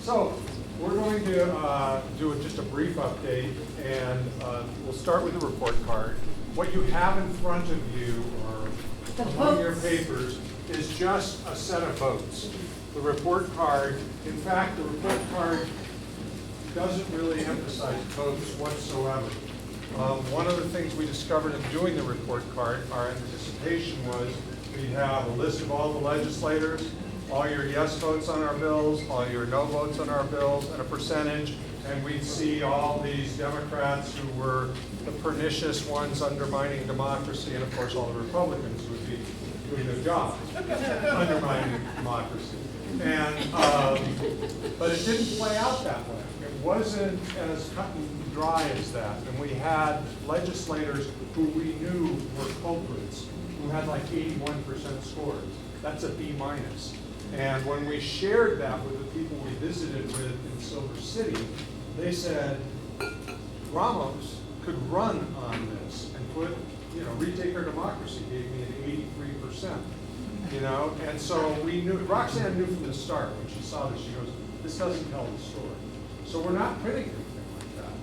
So we're going to do just a brief update, and we'll start with the report card. What you have in front of you, or among your papers, is just a set of votes. The report card, in fact, the report card doesn't really emphasize votes whatsoever. One of the things we discovered in doing the report card, our anticipation was we'd have a list of all the legislators, all your yes votes on our bills, all your no votes on our bills, and a percentage, and we'd see all these Democrats who were the pernicious ones undermining democracy, and of course all the Republicans who would be doing their job undermining democracy. And but it didn't play out that way. It wasn't as cut and dry as that. And we had legislators who we knew were culprits, who had like 81% scores. That's a B minus. And when we shared that with the people we visited with in Silver City, they said, Ramos could run on this and put, Retake Our Democracy gave me an 83%. And so we knew, Roxanne knew from the start when she saw this, she goes, this doesn't tell the story. So we're not printing anything like that.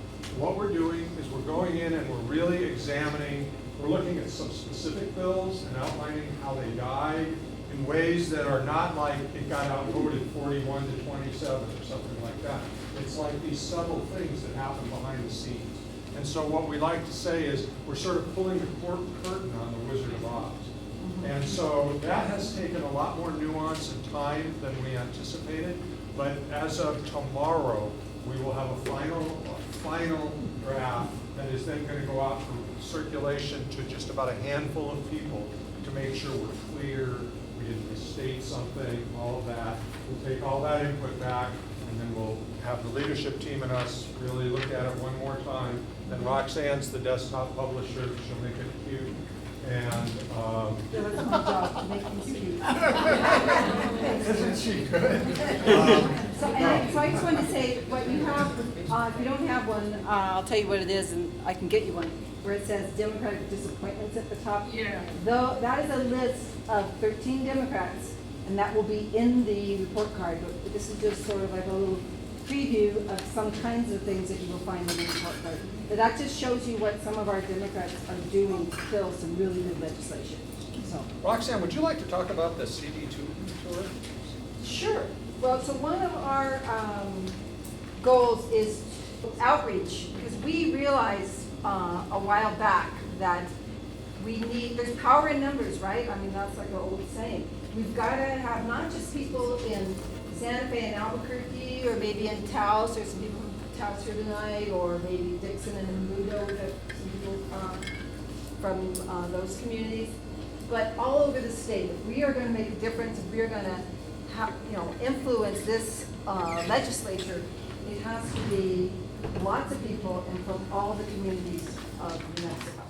What we're doing is we're going in and we're really examining, we're looking at some specific bills and outlining how they died in ways that are not like it got outvoted 41 to 27 or something like that. It's like these subtle things that happen behind the scenes. And so what we like to say is we're sort of pulling the curtain on the Wizard of Oz. And so that has taken a lot more nuance and time than we anticipated. But as of tomorrow, we will have a final draft that is then going to go out for circulation to just about a handful of people to make sure we're clear, we didn't misstate something, all of that. We'll take all that input back, and then we'll have the leadership team and us really look at it one more time. Then Roxanne's the desktop publisher, she'll make it cute. And that's my job, to make these cute. isn't she good? So I just wanted to say, what you have, if you don't have one, I'll tell you what it is, and I can get you one, where it says Democratic disappointments at the top. Yeah. Though that is a list of 13 Democrats, and that will be in the report card. But this is just sort of like a little preview of some kinds of things that you will find in the report card. But that just shows you what some of our Democrats are doing to kill some really good legislation. So. Roxanne, would you like to talk about the CD2 tour? Sure. Well, so one of our goals is outreach, because we realized a while back that there's power in numbers, right? I mean, that's like an old saying. We've got to have not just people in Santa Fe and Albuquerque, or maybe in Taos, there's some people from Taos here tonight, or maybe Dixon and Mudo, we've got some people from those communities. But all over the state, if we are going to make a difference, if we are going to influence this legislature, it has to be lots of people and from all the communities of New Mexico.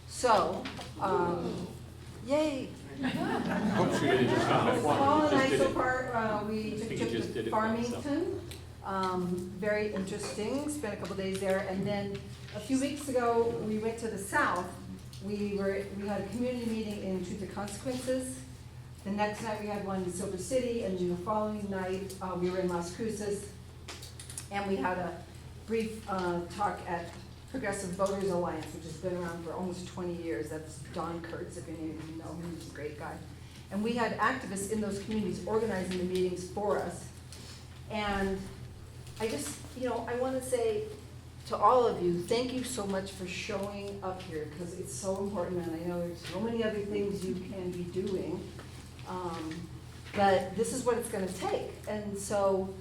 So, yay. Hope you did it yourself. Paul and I Just did so it. far, we took a think you trip just did to it by yourself. Farmington. Very interesting, spent a couple days there. And then a few weeks ago, we went to the south. We had a community meeting in Truth or Consequences. The next night we had one in Silver City, and then the following night we were in Las Cruces. And we had a brief talk at Progressive Voters Alliance, which has been around for almost 20 years. That's Don Kurtz, if any of you know him, he's a great guy. And we had activists in those communities organizing the meetings for us. And I just, I want to say to all of you, thank you so much for showing up here, because it's so important, and I know there's so many other things you can be doing, but this is what it's going to take. And so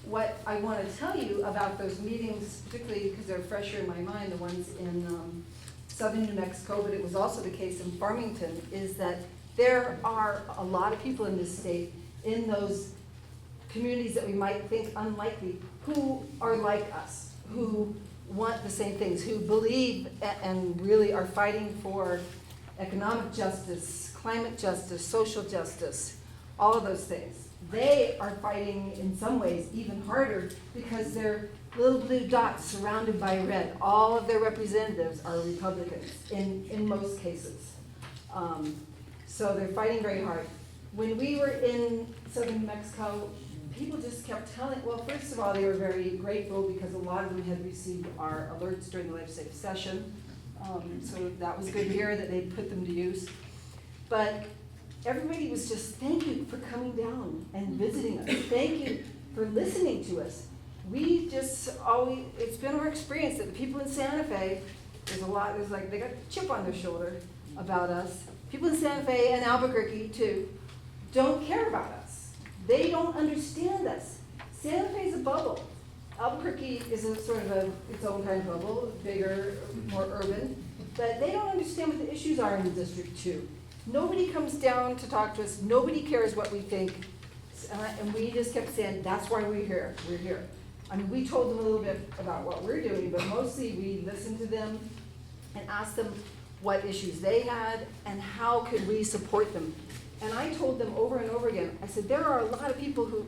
what I want to tell you about those meetings, particularly because they're fresher in my mind, the ones in southern New Mexico, but it was also the case in Farmington, is that there are a lot of people in this state, in those communities that we might think unlikely, who are like us, who want the same things, who believe and really are fighting for economic justice, climate justice, social justice, all of those things. They are fighting in some ways even harder because they're little blue dots surrounded by red. All of their representatives are Republicans in most cases. So they're fighting very hard. When we were in southern New Mexico, people just kept telling, well, first of all, they were very grateful because a lot of them had received our alerts during the legislative session. So that was good to hear that they put them to use. But everybody was just, thank you for coming down and visiting us. Thank you for listening to us. We just always, it's been our experience that the people in Santa Fe, there's like, they got a chip on their shoulder about us. People in Santa Fe and Albuquerque too, don't care about us. They don't understand us. Santa Fe is a bubble. Albuquerque is a sort of its own kind of bubble, bigger, more urban, but they don't understand what the issues are in the district too. Nobody comes down to talk to us. Nobody cares what we think. And we just kept saying, that's why we're here. We're here. I mean, we told them a little bit about what we're doing, but mostly we listened to them and asked them what issues they had and how could we support them. And I told them over and over again, I said, there are a lot of people who,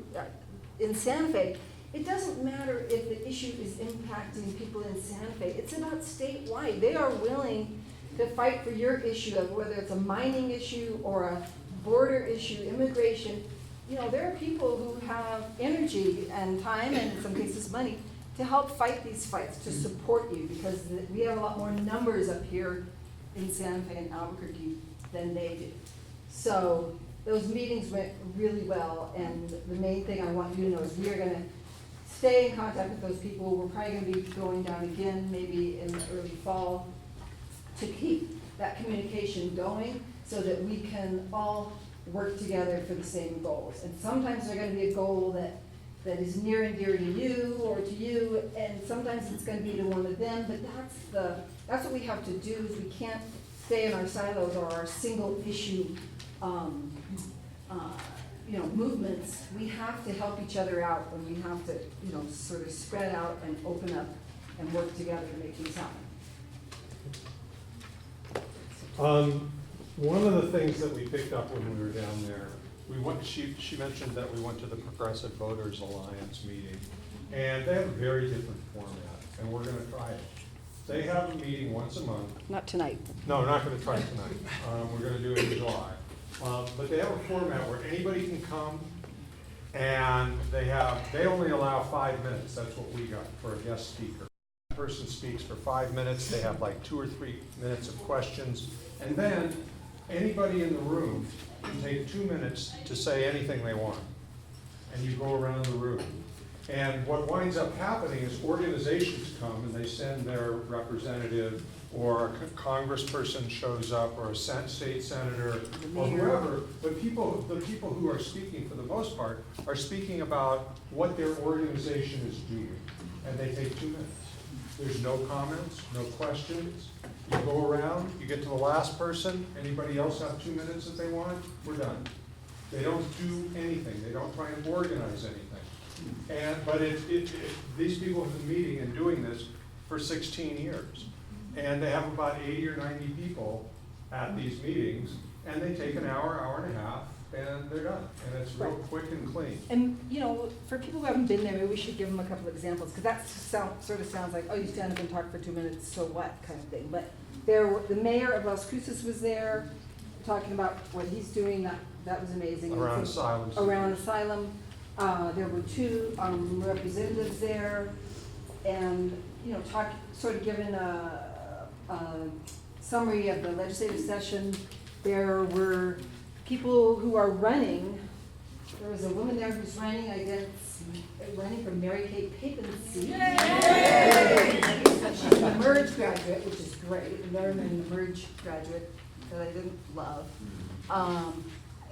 in Santa Fe, it doesn't matter if the issue is impacting people in Santa Fe. It's about statewide. They are willing to fight for your issue of whether it's a mining issue or a border issue, immigration. You know, there are people who have energy and time and in some cases money to help fight these fights, to support you, because we have a lot more numbers up here in Santa Fe and Albuquerque than they do. So those meetings went really well, and the main thing I want you to know is we are gonna stay in contact with those people. We're probably gonna be going down again, maybe in the early fall, to keep that communication going so that we can all work together for the same goals. And sometimes there's gonna be a goal that is near and dear to you or to you, and sometimes it's gonna be to one of them, but that's what we have to do, is we can't stay in our silos or our single issue movements. We have to help each other out, and we have to, sort of spread out and open up and work together to make things happen. One of the things that we picked up when we were down there, she mentioned that we went to the Progressive Voters Alliance meeting, and they have a very different format, and we're gonna try it. They have a meeting once a month. Not tonight. No, we're not gonna try it tonight. We're gonna do it in July. But they have a format where anybody can come, and they only allow 5 minutes. That's what we got for a guest speaker. The person speaks for 5 minutes. They have like 2 or 3 minutes of questions, and then anybody in the room can take 2 minutes to say anything they want. And you go around the room. And what winds up happening is organizations come and they send their representative, or a congressperson shows up, or a state senator, or whoever. But the people who are speaking, for the most part, are speaking about what their organization is doing. And they take 2 minutes. There's no comments, no questions. You go around, you get to the last person. Anybody else have 2 minutes if they want? We're done. They don't do anything. They don't try and organize anything. But these people have been meeting and doing this for 16 years. And they have about 80 or 90 people at these meetings, and they take an hour, hour and a half, and they're done. And it's real quick and clean. And, for people who haven't been there, maybe we should give them a couple of examples, because that sort of sounds like, oh, you stand up and talk for 2 minutes, so what, kind of thing. But the mayor of Las Cruces was there, talking about what he's doing. That was amazing. Around asylums. Around asylum. There were 2 representatives there, and, sort of given a summary of the legislative session. There were people who are running. There was a woman there who's running for Mary Kay Papen's seat. She's a Merge graduate, which is great. Never been a Merge graduate that I didn't love.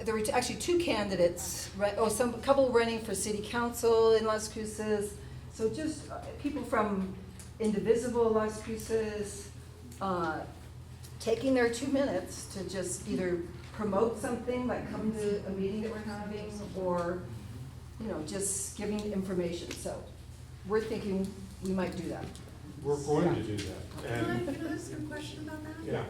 There were actually 2 candidates, a couple running for city council in Las Cruces. So just people from Indivisible Las Cruces, taking their 2 minutes to just either promote something, like come to a meeting that we're having, or, just giving information. So we're thinking we might do that. We're going to do that. And Can I ask a question about that? yeah.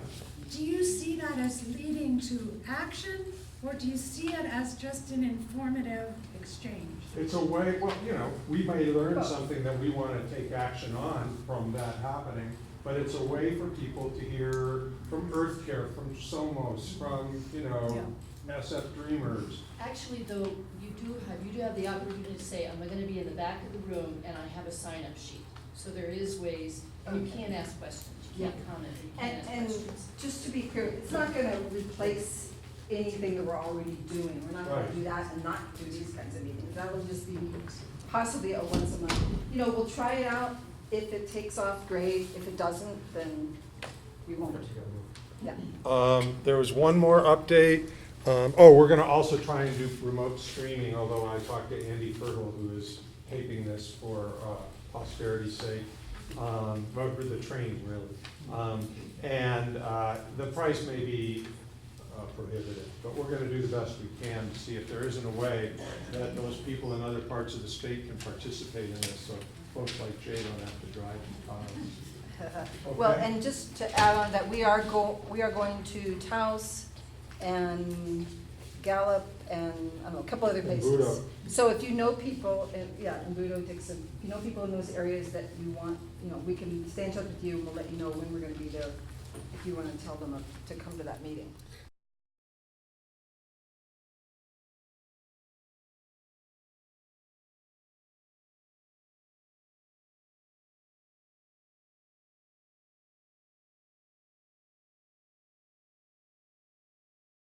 Do you see that as leading to action, or do you see it as just an informative exchange? It's a way, we may learn something that we want to take action on from that happening, but it's a way for people to hear from Earth Care, from Somos, from, SF Dreamers. Actually, though, you do have the opportunity to say, I'm gonna be in the back of the room and I have a sign-up sheet. So there is ways, and you can ask questions, you can't comment, you can ask And questions. just to be clear, it's not gonna replace anything that we're already doing. We're not gonna Right. do that and not do these kinds of meetings. That will just be possibly a once a month. You know, we'll try it out. If it takes off, great. If it doesn't, then we won't. Yeah. There was one more update. We're gonna also try and do remote streaming, although I talked to Andy Fertile, who is taping this for posterity's sake, but for the training, really. The price may be prohibitive, but we're gonna do the best we can to see if there isn't a way that those people in other parts of the state can participate in this, so folks like Jay don't have to drive cars. Well, Okay. and just to add on that, we are going to Taos and Gallup and, I don't know, a couple other And places. Budo. So if you know people, and Budo, Dixon, if you know people in those areas that you want, we can stay in touch with you, we'll let you know when we're gonna be there, if you wanna tell them to come to that meeting.